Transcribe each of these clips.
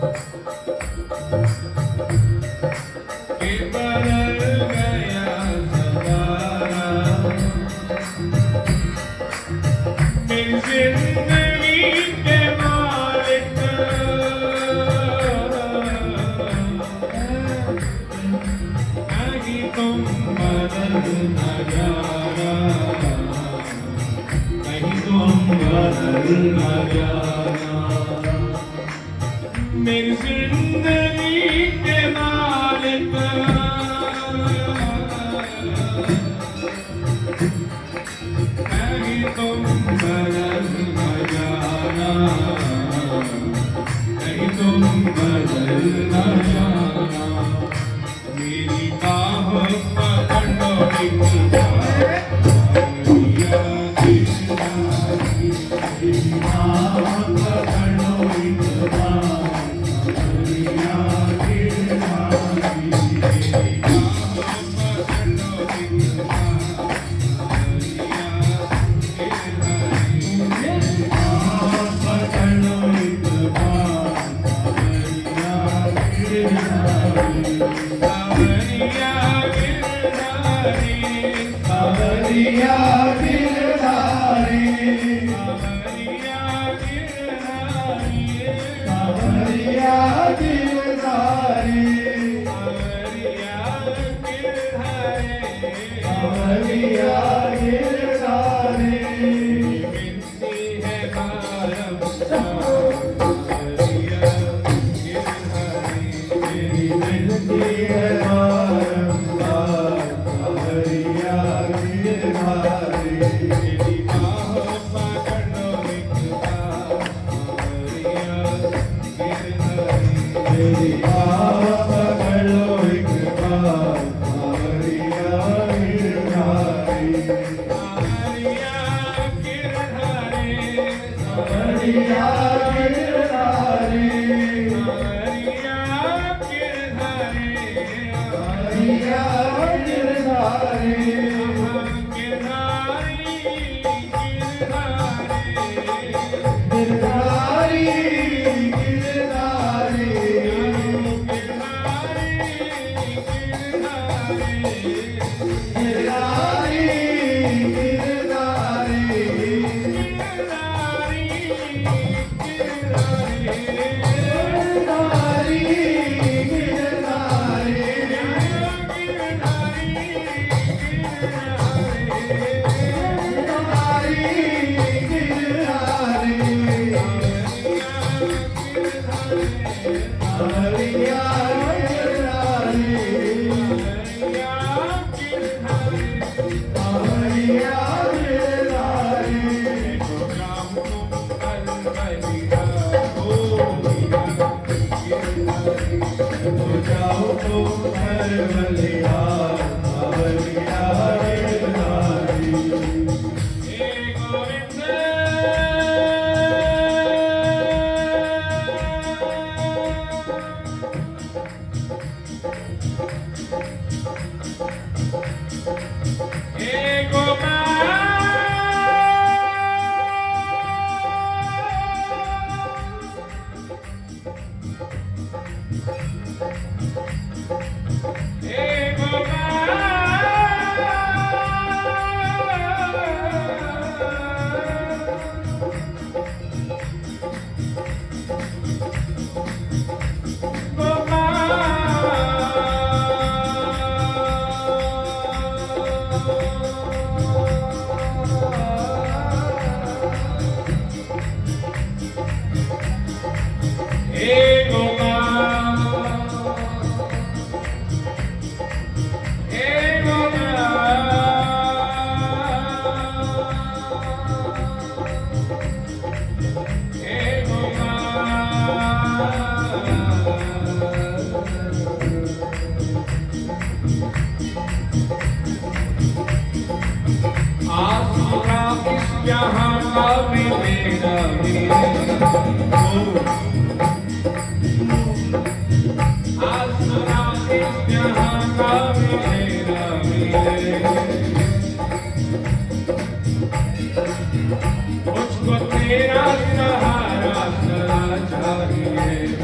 के बदल गया सवारा मेरी जिंदगी के मालिक नहीं तुम बदल न जाना नहीं तुम बदल न जाना मेरी जिंदगी के मालिक नहीं तुम बदल न जाना नहीं तुम बदल न जाना मेरी बाह पकड़ो एक बार मेरी बाह पकड़ो एक बार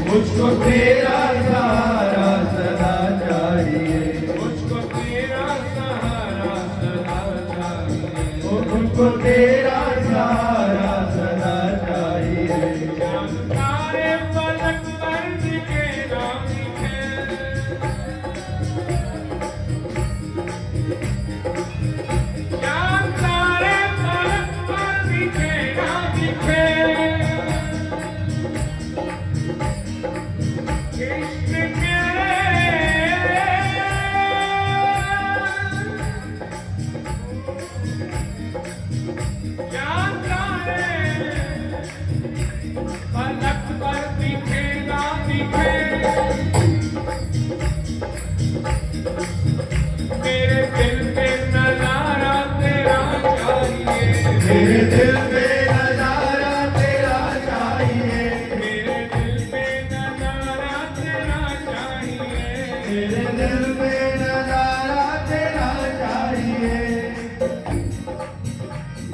मुझको मुझको तेरा सहारा सदा चाहिए, मुझको तेरा सहारा सदा चाहिए, मुझको तेरा सहारा सदा चाहिए। तारे पलक पर दिखे ना दिखे, तारे पलक पर दिखे ना दिखे, कृष्ण के पलक पर दिखे ना दिखे, मेरे दिल पे नजारा तेरा चाहिए, मेरे दिल पे नजारा तेरा चाहिए, मेरे दिल पे नजारा तेरा चाहिए, मेरे दिल पे नजारा तेरा चाहिए।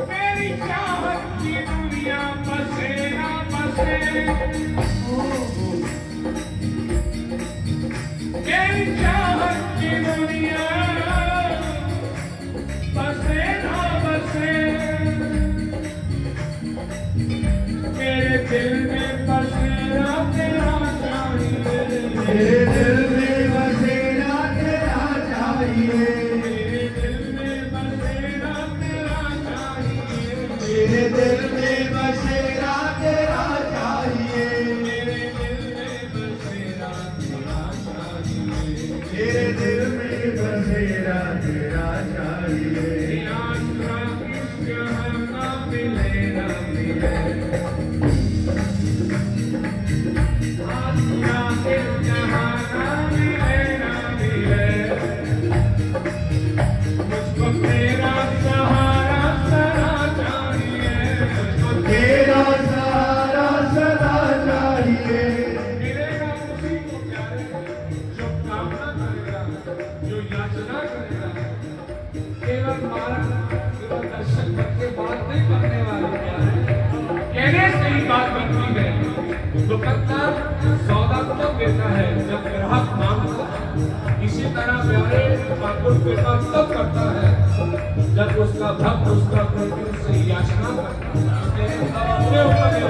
मेरी चाहत की दुनिया बसे ना बसे, मेरी चाहत की दुनिया बसे ना बसे, मेरे दिल में बसेरा तेरा चाहिए, मेरे दिल में बसेरा तेरा चाहिए, मेरे दिल में बसेरा तेरा चाहिए, मेरे दिल में बसेरा तेरा चाहिए, मेरे दिल में बसेरा तेरा चाहिए, मेरे दिल में बसेरा तेरा चाहिए। आशा किस जहां ना मिले ना मिले, आशा किस जहां ना मिले ना मिले, मुझको तेरा सहारा सदा चाहिए, मुझको तेरा सहारा सदा चाहिए। मिलेगा उसी को प्यारे जो कामना करेगा, जो याचना करेगा, केवल मारण केवल दर्शन करके बात नहीं करने वाले प्यारे, कहने से ही बात बनती है। दुकानदार सौदा तब देता है जब ग्राहक मांगता है, इसी तरह प्यारे ठाकुर कृपा तब करता है जब उसका भक्त उसका प्रति उससे याचना करता है। अपने ऊपर निर्भर है,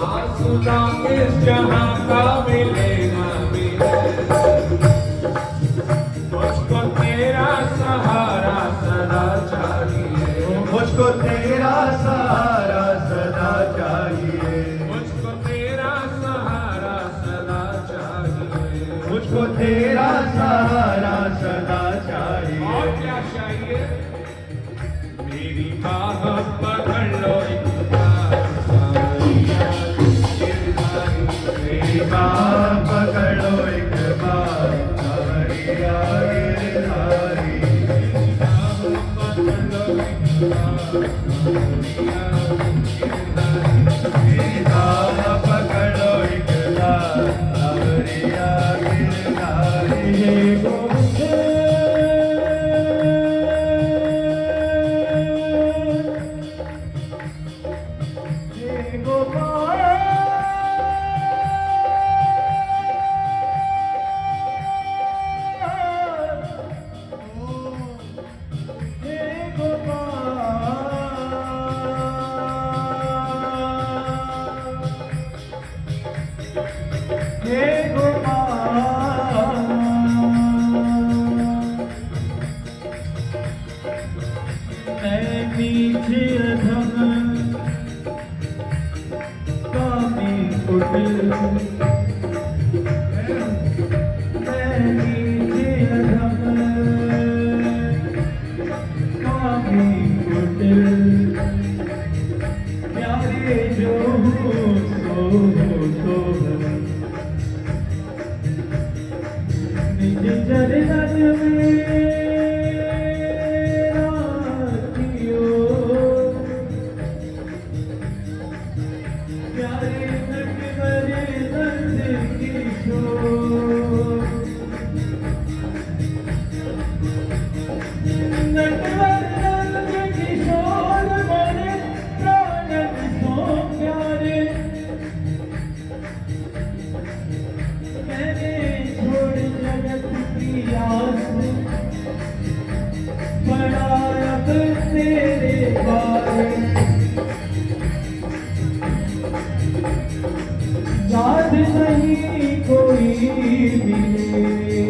आसुदा किस जहां का मिले ना मिले, मुझको तेरा सहारा सदा चाहिए, मुझको तेरा सहारा सदा चाहिए, मुझको तेरा सहारा सदा चाहिए, मुझको तेरा सहारा सदा चाहिए। और क्या चाहिए? मेरी बाह पकड़ लो एक बार, मेरी बाह पकड़ लो एक बार, सावरिया गिरधारी, मेरी बाह पकड़ लो एक बार, सावरिया गिरधारी, मेरी बाह पकड़ लो एक बार, सावरिया गिरधारी। नहीं कोई मिले,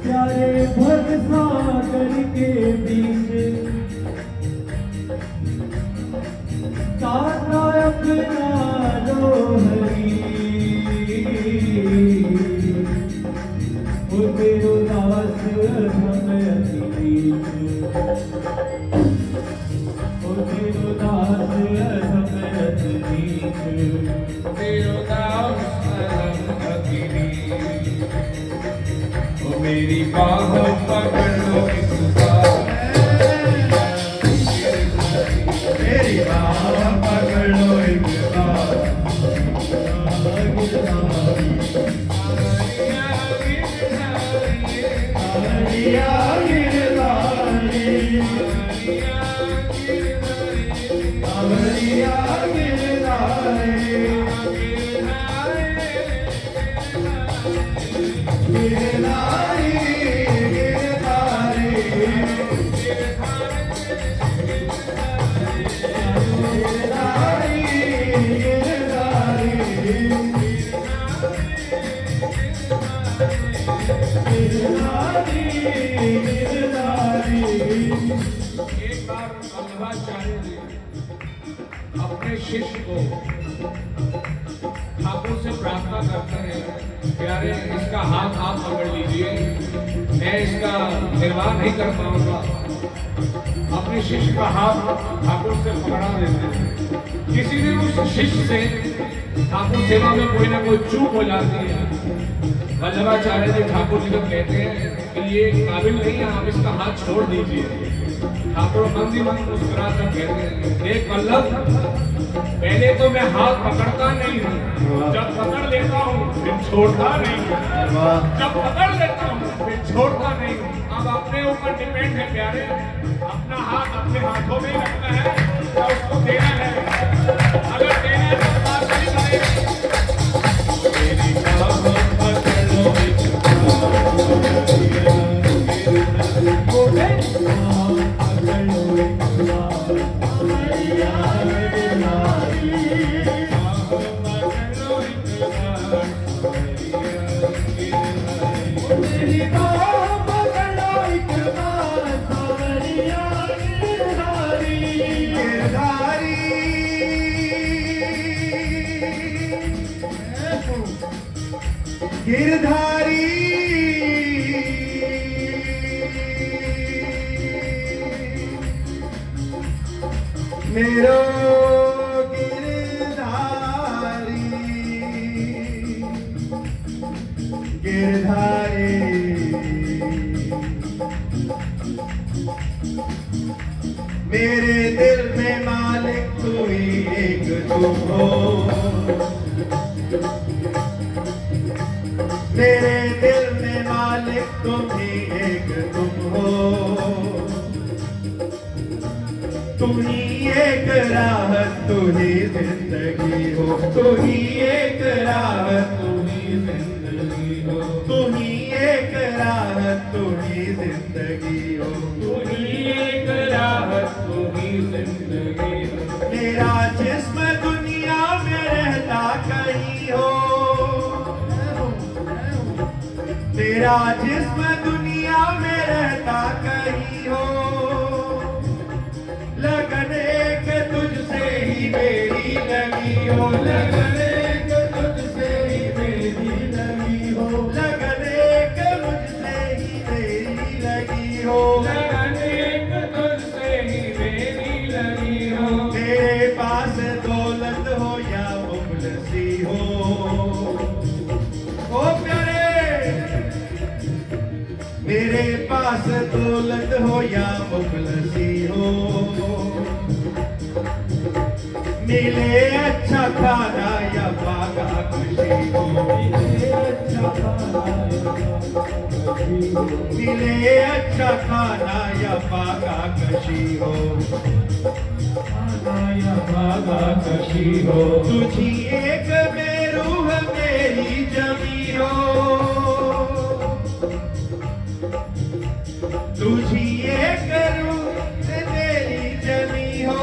प्यारे भक्त सागर के बीच काटा अपना लो हरी, वो तेरो दास हम अतीत, वो तेरो दास हम अतीत, तेरो दास हम अतीत, वो मेरी बाह पकड़ लो इस बार, मेरी बाह पकड़ लो एक बार, एक बार वल्लभाचार्य जी अपने शिष्य को ठाकुर से प्रार्थना करते हैं, प्यारे इसका हाथ आप पकड़ लीजिए, मैं इसका निर्वाह नहीं कर पाऊंगा। अपने शिष्य का हाथ ठाकुर से पकड़ा देते हैं। किसी दिन उस शिष्य से ठाकुर सेवा में कोई ना कोई चूक हो जाती है। वल्लभाचार्य जी ठाकुर जी को कहते हैं कि ये काबिल नहीं है, आप इसका हाथ छोड़ दीजिए। ठाकुर मंदी मन मुस्कुरा कर कहते हैं, देख वल्लभ, पहले तो मैं हाथ पकड़ता नहीं हूँ, जब पकड़ लेता हूँ फिर छोड़ता नहीं हूँ, जब पकड़ लेता हूँ फिर छोड़ता नहीं हूँ। अब अपने ऊपर डिपेंड है प्यारे, अपना हाथ अपने हाथों में रखना है या उसको देना है। अगर देना है तो बात नहीं करेगा। गिरधारी मेरो गिरधारी, गिरधारी मेरे दिल में मालिक तू ही एक तू हो, मेरे दिल में मालिक तुम ही एक तुम हो, तुम ही एक राह तू ही जिंदगी हो, तू ही एक राह तू ही जिंदगी हो, तू ही एक राह तू ही जिंदगी हो, तू ही एक राह तू ही जिंदगी हो। मेरा जिस्म दुनिया में रहता कहीं हो, तेरा जिस्म दुनिया में रहता कहीं हो, लगन एक तुझसे ही मेरी लगी हो, लगन एक तुझसे ही मेरी लगी हो, लगन एक मुझसे ही मेरी लगी हो, लगन एक तुझसे ही मेरी लगी हो। तेरे पास दौलत हो या मुफलसी हो, ओ प्यारे, मेरे पास दौलत हो या मुफलसी हो, मिले अच्छा खाना या पाका खुशी हो, मिले अच्छा खाना मिले अच्छा खाना या पाका खुशी हो, खाना या पाका खुशी हो। तुझी एक में रूह मेरी जमी हो, तुझी एक रूह मेरी जमी हो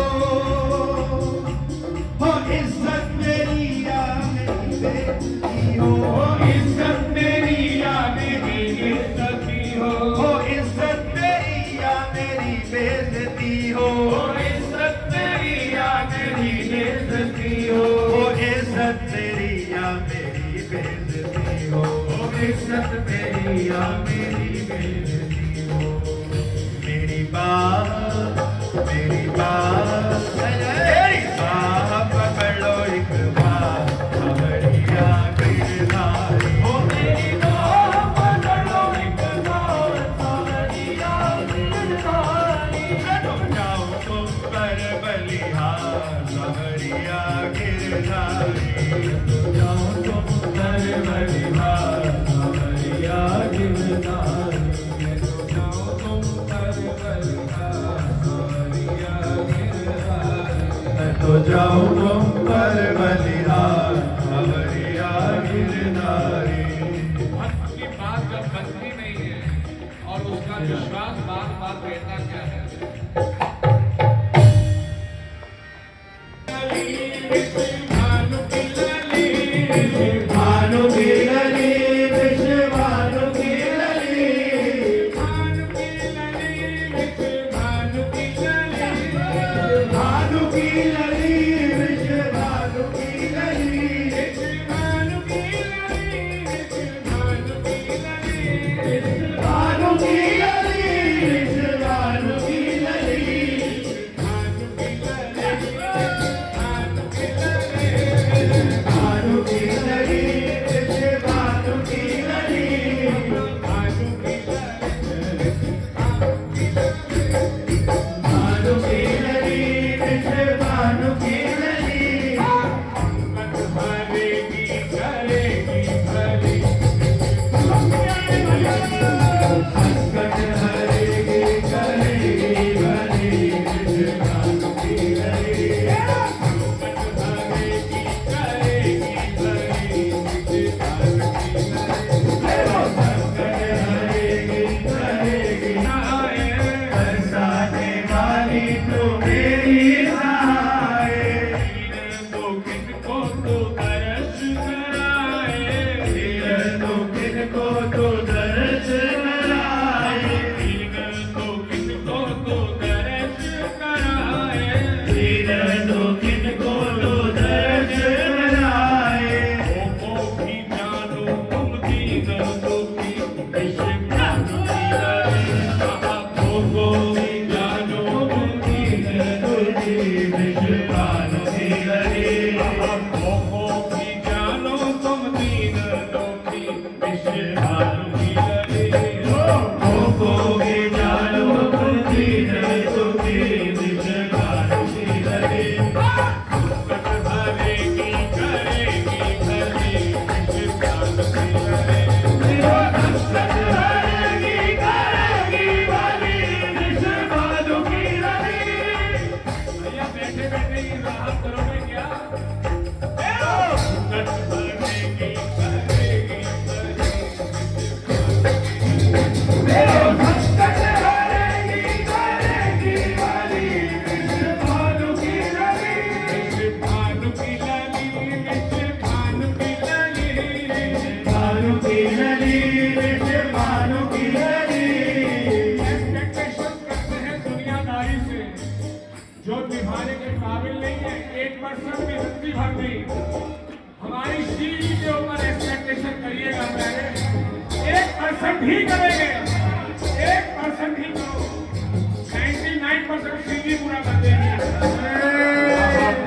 इज्जत मेरी या मेरी बेइज्जती हो, इज्जत मेरी या मेरी बेइज्जती हो। मेरी बात पकड़ लो एक बार, खबरिया गिरधारी हो। मेरी बात पकड़ लो एक बार, खबरिया गिरधारी। तुम जाओ तुम पर बलिहार, खबरिया गिरधारी। तुम जाओ तुम पर बलिहार, खबरिया गिरधारी। तुम जाओ तुम पर बलिहार, खबरिया गिरधारी। तो जाओ तुम पर बलिहार, खबरिया गिरधारी। भक्त की बात जब बनती नहीं है और उसका विश्वास बार बार रहता क्या है। भानु की लली, भानु की लली, भानु की लली, भानु की लली, भानु की लली, भानु की लली, भानु की लली, भानु की लली, भानु की लली, भानु की लली, भानु की लली, भानु की लली, भानु की लली, भानु की लली, भानु की लली, भरेगी करेगी भरी, संकट हरेगी करेगी भली, भानु की लली, भरेगी करेगी भरी, संकट हरेगी करेगी बरसाने वाली तू मेरी सहाय। तो किनको तो तरस कराए, तो किनको तो दर्श कराए, तो किनको तो तरस कराए, तो किनको तो दर्श कराए। ओ भी जानो तुम दीन दुखी, विश्व भानु की लली, को भी जानो तुम दीन तुझी विश्व भानु की लली, को भी जानो तुम दीन दुखी, विश्व भानु की लली। को भी जानो तुझी तुझी विश्व भानु की लली, भरेगी करेगी भरी, विश्व भानु की लली। संकट हरेगी करेगी भली, विश्व भानु की लली। भैया बैठे बैठे ही राहत करोगे क्या? संकट भरेगी करेगी भरी, संकट हरेगी करेगी भली, विश्व भानु की लली, विश्व भानु की लली, विश्व भानु की लली। भानु की लली, विश्व भानु की लली। एक्सपेक्टेशन करते हैं दुनियादारी से, जो निभाने के काबिल नहीं है। 1% भी जिंदगी भर नहीं। हमारी सीढ़ी के ऊपर एक्सपेक्टेशन करिएगा पहले, 1% ही करेंगे, 1% ही करो, 99% सीढ़ी पूरा कर देंगे।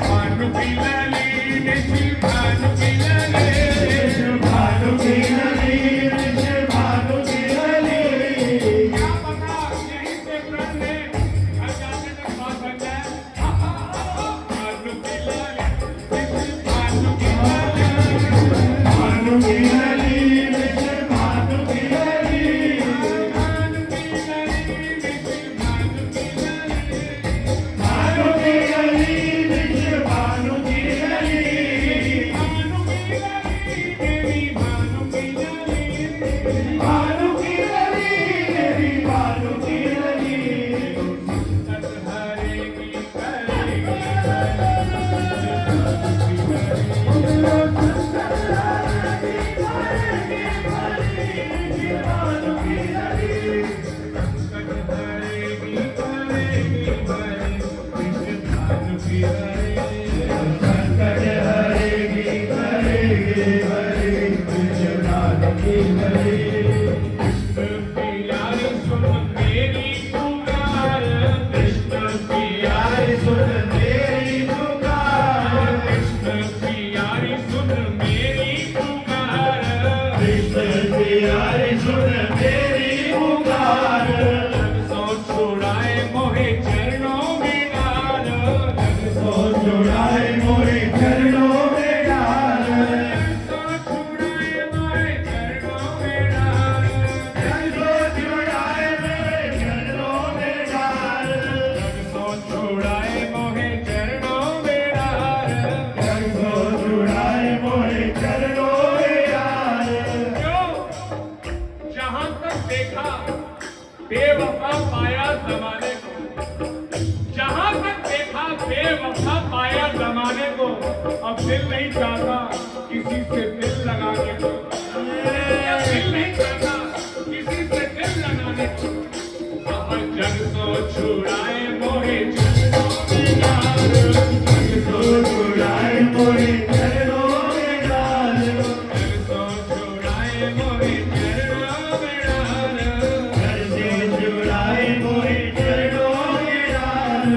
भानु की लली, विश्व भानु की लली, विश्व भानु की लली, विश्व भानु की लली। क्या पता यहीं से प्रण ले घर जाने तक बात बन जाए। भानु की लली, विश्व भानु की लली, भानु की लली, विश्व भानु की लली, भानु की लली, विश्व भानु की लली, भानु की लली, विश्व भानु की लली, भानु की लली, मेरी भानु की लली, भानु की लली, मेरी भानु की लली। संकट हरेगी करेगी भरी, की लली कृष्ण प्यारी सुन मेरी पुकार, कृष्ण प्यारी सुन मेरी पुकार कृष्ण प्यारी सुन मेरी पुकार, कृष्ण प्यारी सुन मेरी पुकार जग सो छुड़ाए मोहे चरणों में डाल, जग सो जुड़ाए मोरे चरणों में डाल सो छुड़ाए मोहे चरणों में डाल, सो जुड़ाए मेरे चरणों में डाल जग सो छुड़ाए मोहे चरणों में डाल। सो जुड़ाए मोरे चरणों में डाल क्यों? जहां तक देखा बेवफा पाया जमाने को, जहां तक देखा बेवफा पाया जमाने को, अब दिल नहीं चाहता किसी से दिल लगाने को, अब दिल नहीं चाहता किसी से दिल लगाने को। अब जग तो छुड़ाए मोहे चरणों में डाल, जग सो जुड़ाए मोरे चरणों में डाल तो छुड़ाए मोहे चरणों में डाल। से जुड़ाए मोरे चरणों में डाल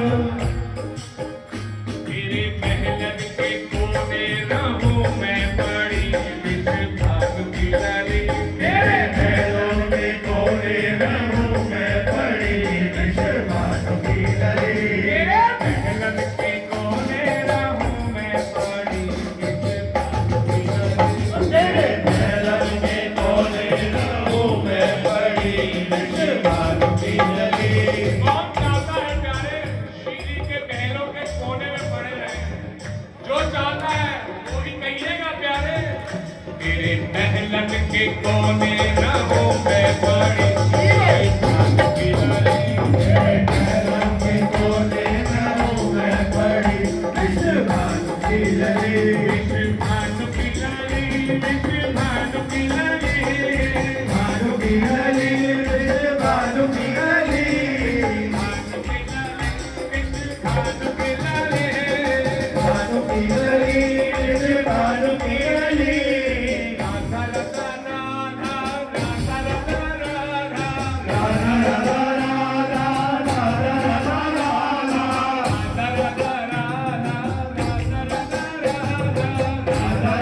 तेरे महलन के कोने रहूं मैं पड़ी बिच भाग की लड़ी, तेरे महलों में कोने रहूं मैं पड़ी विश्वास की लड़ी तेरे महलन के कोने रहूं मैं पड़ी बिच भाग की लड़ी। तेरे महलों में कोने रहूं मैं पड़ी विश्वास की लड़ी कौन चाहता है प्यारे श्री के महलों के कोने में पड़े रहे? जो चाहता है वो ही कहिएगा प्यारे। तेरे महलन के कोने रहूं मैं पड़ी बिच भाग की लड़ी, महलों में कोने रहूं मैं पड़ी विश्वास की लड़ी भानु की लड़ी, भानु की लड़ी, भानु की लड़ी भानु की लड़ी भानु की लड़ी, भानु की लड़ी। भानु की लड़ी भानु की लड़ी राधा राधा राधा, राधा राधा राधा, राधा राधा राधा राधा राधा राधा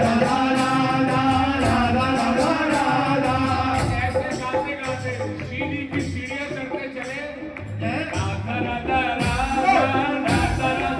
राधा राधा, राधा राधा राधा। ऐसे गाते गाते सीढ़ी की सीढ़ियां चढ़ते चले। राधा राधा राधा, राधा राधा राधा,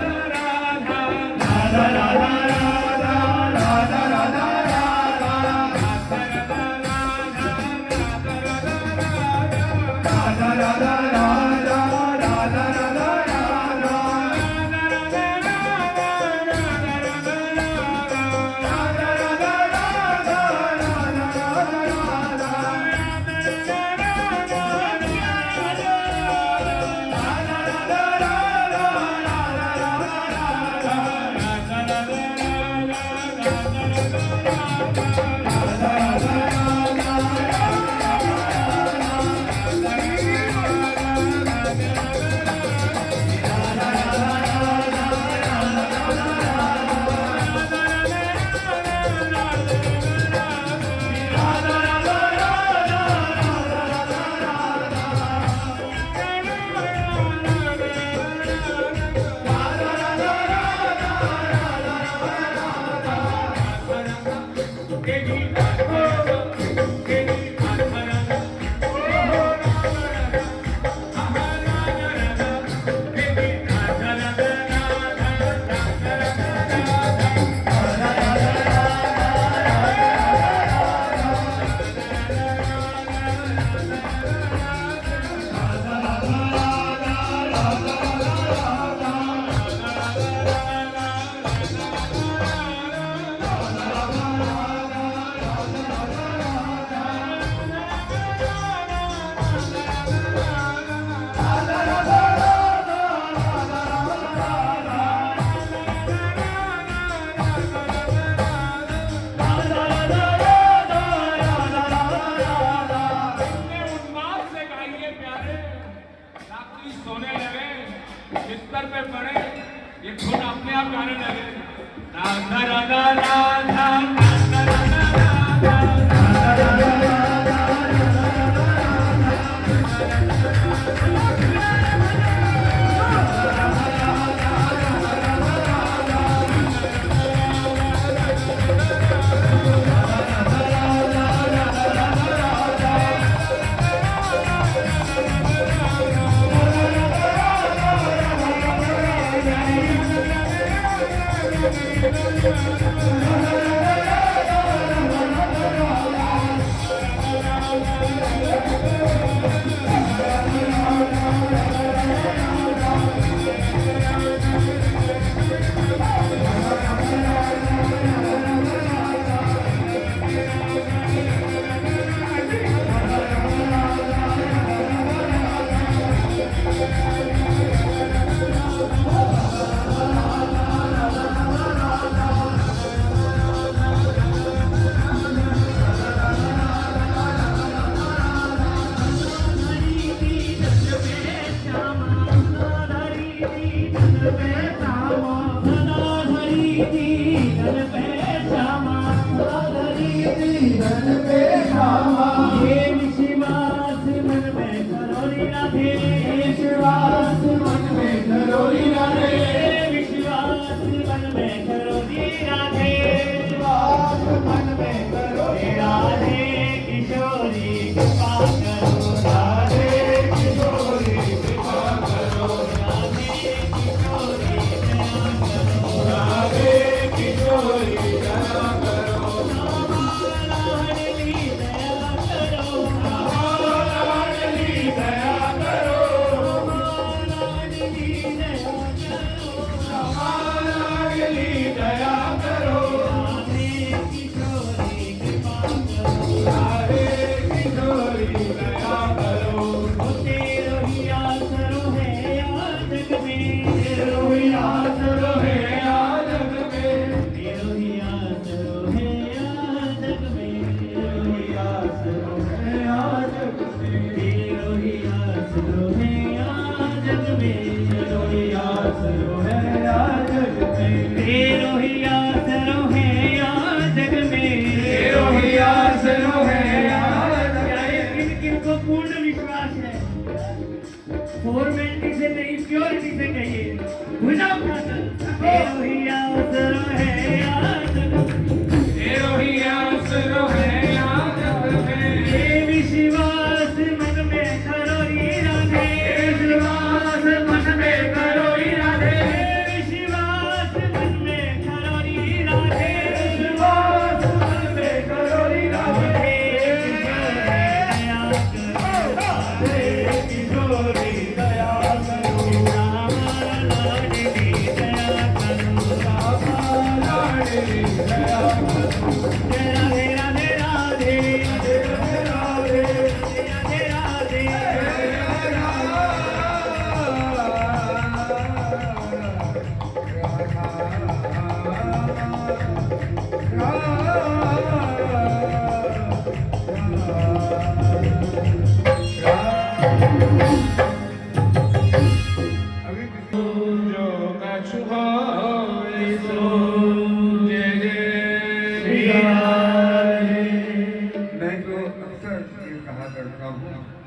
सन पे श्यामा ये विश्वास मन में करो रे राधे, विश्वास मन में करो रे राधे विश्वास मन में करो रे राधे, विश्वास मन में करो रे राधे किशोरी कृपा करो, राधे किशोरी कृपा करो राधे किशोरी दया करो, राधे किशोरी दया करो लाडली दया करो, लाडली दया करो लाडली दया करो, लाडली दया करो राधे किशोरी कृपा करो, राधे किशोरी दया करो तेरो ही आसरो है जग में, तेरो ही आसरो है जग में तेरो ही आसरो है जग में, तेरो ही आसरो है जग में तेरो ही आसरो है जग में, तेरो ही आसरो है जग में तेरो ही आसरो है जग में, तेरो ही आसरो है किन किन को पूर्ण विश्वास है, फॉर्मेलिटी से नहीं प्योरिटी से कहिए, भुजा उठाकर तेरो ही आसरो है जग में, तेरो ही आसरो है जग में ये विश्वास मन में करो रे राधे, विश्वास मन में करो रे राधे विश्वास मन में करो रे राधे, विश्वास मन में करो रे राधे राधे किशोरी दया करो लाडली दया करो राधे राधे राधे राधे राधे जो कछु होए सो जय जय श्री राधे। मैं तो अक्सर ये कहा करता हूँ